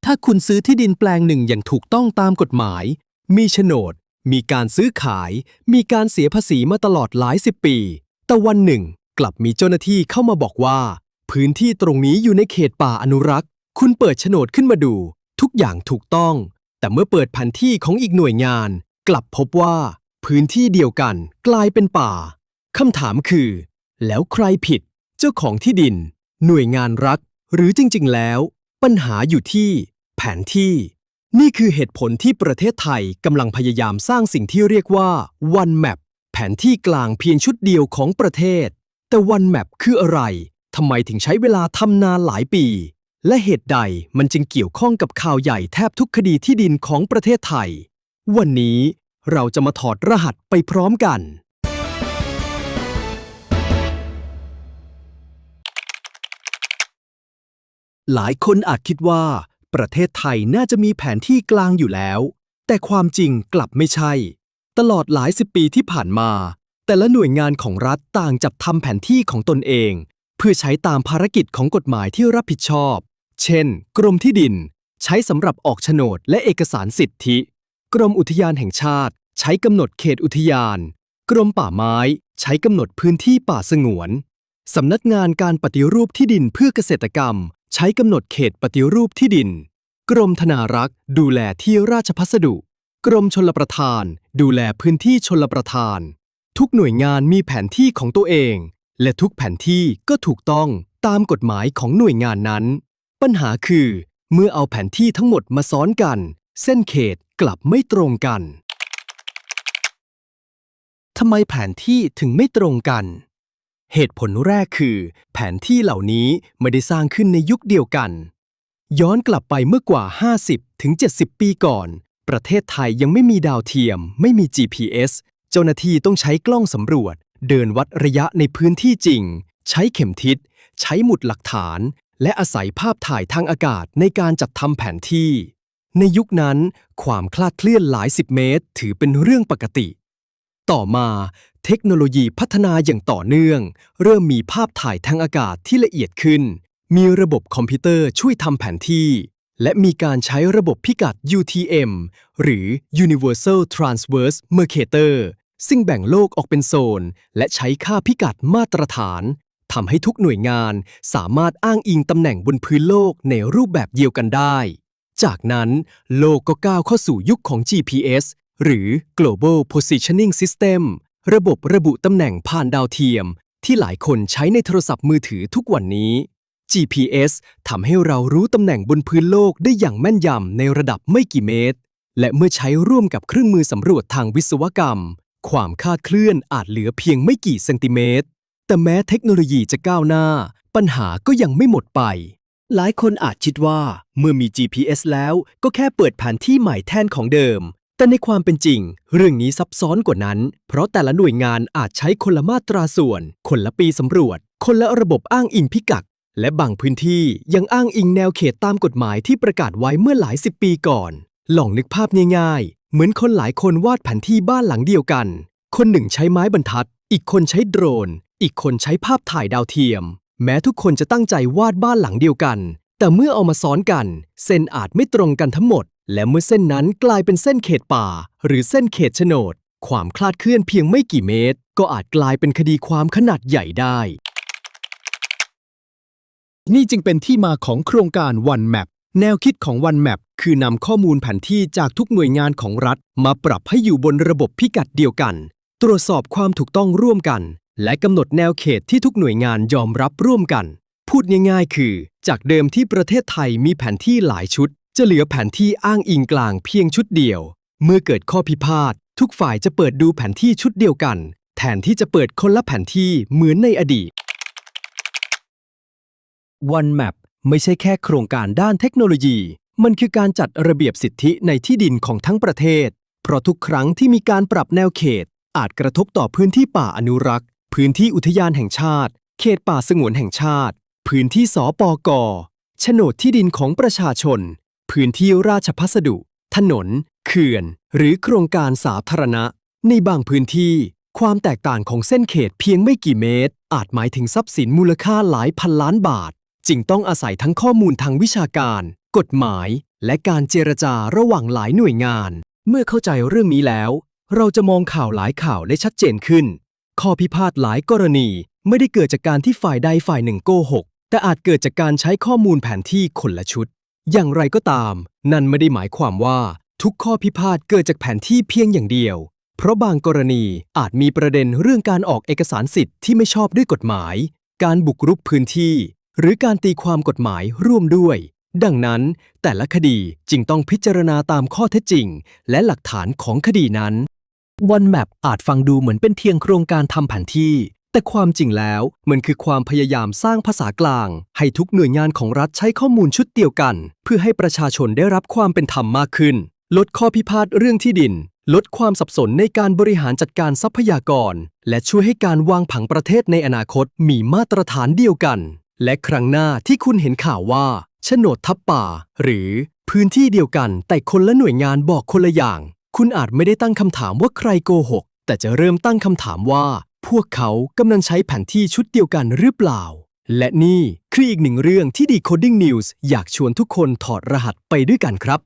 ถ้าคุณซื้อที่ดินแปลงหนึ่งอย่างถูกต้องตามกฎหมายมีโฉนดมีการซื้อขายมีการเสียภาษีมาตลอดหลายสิบปีแต่วันหนึ่งกลับมีเจ้าหน้าที่เข้ามาบอกว่าพื้นที่ตรงนี้อยู่ในเขตป่าอนุรักษ์คุณเปิดโฉนดขึ้นมาดูทุกอย่างถูกต้องแต่เมื่อเปิดแผนที่ของอีกหน่วยงานกลับพบว่าพื้นที่เดียวกันกลายเป็นป่าคำถามคือแล้วใครผิดเจ้าของที่ดินหน่วยงานรัฐหรือจริงๆแล้วปัญหาอยู่ที่แผนที่นี่คือเหตุผลที่ประเทศไทยกำลังพยายามสร้างสิ่งที่เรียกว่า One Map แผนที่กลางเพียงชุดเดียวของประเทศแต่ One Map คืออะไรทำไมถึงใช้เวลาทำนานหลายปีและเหตุใดมันจึงเกี่ยวข้องกับข่าวใหญ่แทบทุกคดีที่ดินของประเทศไทยวันนี้เราจะมาถอดรหัสไปพร้อมกันหลายคนอาจคิดว่าประเทศไทยน่าจะมีแผนที่กลางอยู่แล้วแต่ความจริงกลับไม่ใช่ตลอดหลายสิบปีที่ผ่านมาแต่ละหน่วยงานของรัฐต่างจัดทำแผนที่ของตนเองเพื่อใช้ตามภารกิจของกฎหมายที่รับผิดชอบเช่นกรมที่ดินใช้สำหรับออกโฉนดและเอกสารสิทธิกรมอุทยานแห่งชาติใช้กำหนดเขตอุทยานกรมป่าไม้ใช้กำหนดพื้นที่ป่าสงวนสำนักงานการปฏิรูปที่ดินเพื่อเกษตรกรรมใช้กำหนดเขตปฏิรูปที่ดินกรมธนารักษ์ดูแลที่ราชพัสดุกรมชลประทานดูแลพื้นที่ชลประทานทุกหน่วยงานมีแผนที่ของตัวเองและทุกแผนที่ก็ถูกต้องตามกฎหมายของหน่วยงานนั้นปัญหาคือเมื่อเอาแผนที่ทั้งหมดมาซ้อนกันเส้นเขตกลับไม่ตรงกันทำไมแผนที่ถึงไม่ตรงกันเหตุผลแรกคือแผนที่เหล่านี้ไม่ได้สร้างขึ้นในยุคเดียวกันย้อนกลับไปเมื่อกว่า 50-70 ปีก่อนประเทศไทยยังไม่มีดาวเทียมไม่มี GPS เจ้าหน้าที่ต้องใช้กล้องสำรวจเดินวัดระยะในพื้นที่จริงใช้เข็มทิศใช้หมุดหลักฐานและอาศัยภาพถ่ายทางอากาศในการจัดทำแผนที่ในยุคนั้นความคลาดเคลื่อนหลายสิบเมตรถือเป็นเรื่องปกติต่อมาเทคโนโลยีพัฒนาอย่างต่อเนื่องเริ่มมีภาพถ่ายทางอากาศที่ละเอียดขึ้นมีระบบคอมพิวเตอร์ช่วยทำแผนที่และมีการใช้ระบบพิกัด UTM หรือ Universal Transverse Mercator ซึ่งแบ่งโลกออกเป็นโซนและใช้ค่าพิกัดมาตรฐานทำให้ทุกหน่วยงานสามารถอ้างอิงตำแหน่งบนพื้นโลกในรูปแบบเดียวกันได้จากนั้นโลกก็ก้าวเข้าสู่ยุคของ GPS หรือ Global Positioning System ระบบระบุตำแหน่งผ่านดาวเทียมที่หลายคนใช้ในโทรศัพท์มือถือทุกวันนี้ GPS ทำให้เรารู้ตำแหน่งบนพื้นโลกได้อย่างแม่นยำในระดับไม่กี่เมตรและเมื่อใช้ร่วมกับเครื่องมือสำรวจทางวิศวกรรมความคลาดเคลื่อนอาจเหลือเพียงไม่กี่เซนติเมตรแต่แม้เทคโนโลยีจะก้าวหน้าปัญหาก็ยังไม่หมดไปหลายคนอาจคิดว่าเมื่อมี GPS แล้วก็แค่เปิดแผนที่ใหม่แทนของเดิมแต่ในความเป็นจริงเรื่องนี้ซับซ้อนกว่านั้นเพราะแต่ละหน่วยงานอาจใช้คนละมาตราส่วนคนละปีสำรวจคนละระบบอ้างอิงพิกัดและบางพื้นที่ยังอ้างอิงแนวเขตตามกฎหมายที่ประกาศไว้เมื่อหลายสิบปีก่อนลองนึกภาพง่ายๆเหมือนคนหลายคนวาดแผนที่บ้านหลังเดียวกันคนหนึ่งใช้ไม้บรรทัดอีกคนใช้โดรนอีกคนใช้ภาพถ่ายดาวเทียมแม้ทุกคนจะตั้งใจวาดบ้านหลังเดียวกันแต่เมื่อเอามาซ้อนกันเส้นอาจไม่ตรงกันทั้งหมดและเมื่อเส้นนั้นกลายเป็นเส้นเขตป่าหรือเส้นเขตโฉนดความคลาดเคลื่อนเพียงไม่กี่เมตรก็อาจกลายเป็นคดีความขนาดใหญ่ได้นี่จึงเป็นที่มาของโครงการ One Map แนวคิดของ One Map คือนำข้อมูลแผนที่จากทุกหน่วยงานของรัฐมาปรับให้อยู่บนระบบพิกัดเดียวกันตรวจสอบความถูกต้องร่วมกันและกำหนดแนวเขตที่ทุกหน่วยงานยอมรับร่วมกันพูดง่ายๆคือจากเดิมที่ประเทศไทยมีแผนที่หลายชุดจะเหลือแผนที่อ้างอิงกลางเพียงชุดเดียวเมื่อเกิดข้อพิพาททุกฝ่ายจะเปิดดูแผนที่ชุดเดียวกันแทนที่จะเปิดคนละแผนที่เหมือนในอดีต One Map ไม่ใช่แค่โครงการด้านเทคโนโลยีมันคือการจัดระเบียบสิทธิในที่ดินของทั้งประเทศเพราะทุกครั้งที่มีการปรับแนวเขตอาจกระทบต่อพื้นที่ป่าอนุรักษ์พื้นที่อุทยานแห่งชาติเขตป่าสงวนแห่งชาติพื้นที่สปก.โฉนดที่ดินของประชาชนพื้นที่ราชพัสดุถนนเขื่อนหรือโครงการสาธารณะในบางพื้นที่ความแตกต่างของเส้นเขตเพียงไม่กี่เมตรอาจหมายถึงทรัพย์สินมูลค่าหลายพันล้านบาทจึงต้องอาศัยทั้งข้อมูลทางวิชาการ กฎหมาย และการเจรจาระหว่างหลายหน่วยงาน เมื่อเข้าใจเรื่องนี้แล้ว เราจะมองข่าวหลายข่าวได้ชัดเจนขึ้น ข้อพิพาทหลายกรณีไม่ได้เกิดจากการที่ฝ่ายใดฝ่ายหนึ่งโกหก แต่อาจเกิดจากการใช้ข้อมูลแผนที่คนละชุด อย่างไรก็ตาม นั่นไม่ได้หมายความว่าทุกข้อพิพาทเกิดจากแผนที่เพียงอย่างเดียว เพราะบางกรณีอาจมีประเด็นเรื่องการออกเอกสารสิทธิ์ที่ไม่ชอบด้วยกฎหมาย การบุกรุกพื้นที่ หรือการตีความกฎหมายร่วมด้วย ดังนั้นแต่ละคดีจึงต้องพิจารณาตามข้อเท็จจริง และหลักฐานของคดีนั้น One Map อาจฟังดูเหมือนเป็นเพียงโครงการทำแผนที่ แต่ความจริงแล้วมันคือความพยายามสร้างภาษากลางให้ทุกหน่วยงานของรัฐใช้ข้อมูลชุดเดียวกัน เพื่อให้ประชาชนได้รับความเป็นธรรมมากขึ้น ลดข้อพิพาทเรื่องที่ดิน ลดความสับสนในการบริหารจัดการทรัพยากร และช่วยให้การวางผังประเทศในอนาคตมีมาตรฐานเดียวกัน และครั้งหน้าที่คุณเห็นข่าวว่าโฉนดทับป่า หรือพื้นที่เดียวกันแต่คนละหน่วยงานบอกคนละอย่าง คุณอาจไม่ได้ตั้งคำถามว่าใครโกหก แต่จะเริ่มตั้งคำถามว่าพวกเขากำลังใช้แผนที่ชุดเดียวกันหรือเปล่า และนี่คืออีกหนึ่งเรื่องที่ Decoding News อยากชวนทุกคนถอดรหัสไปด้วยกันครับ